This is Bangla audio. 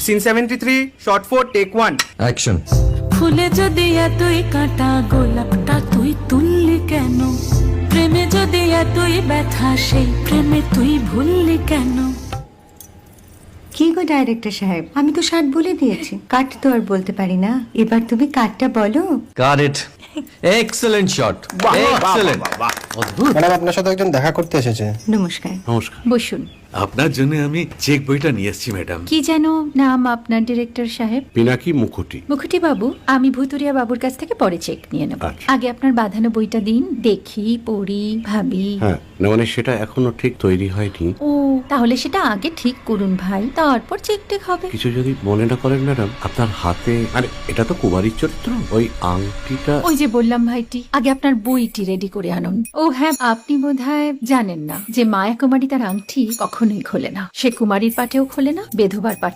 Scene 73 short 4 take 1 action. ফুলে যদি এতই কাটা গোলাপটা তুই তুললি কেন? প্রেমে যদি এতই ব্যথা সেই প্রেমে তুই ভুললি কেন? কি গো ডাইরেক্টর সাহেব, আমি তো 60 বলে দিয়েছি, কাট তো আর বলতে পারি না, এবার তুমি কাটটা বলো। Got it. Excellent shot, excellent. অদ্ভুত। ম্যাডাম আপনার সাথে একজন দেখা করতে এসেছে। নমস্কার। নমস্কার। বসুন। আপনার জন্য আমি চেক বইটা নিয়ে এসেছি ম্যাডাম। কি যেন নাম আপনার ডিরেক্টর সাহেব? পিনাকি মুখোটি। মুখুটি বাবু, আমি ভুতুরিয়া বাবুর কাছ থেকে পরে চেক নিয়ে নেব। আচ্ছা। আগে আপনার বাঁধানো বইটা দিন, দেখি, পড়ি, ভাবি। হ্যাঁ না মানে সেটা এখনো ঠিক তৈরি হয়নি। ও, তাহলে সেটা আগে ঠিক করুন ভাই, তারপর চেক টেক হবে। কিছু যদি মনে না করেন ম্যাডাম, আপনার হাতে আরে এটা তো কুমারীর চরিত্র, ওই আংটিটা। ওই যে বললাম ভাইটি, আগে আপনার বইটি রেডি করে আনুন। ও হ্যাঁ, আপনি বোধহয় জানেন না যে মায়া কুমারী তার আংটি কখনোই খোলে না। সে কুমারীর পাটেও খোলে না, বেধবার পাটেও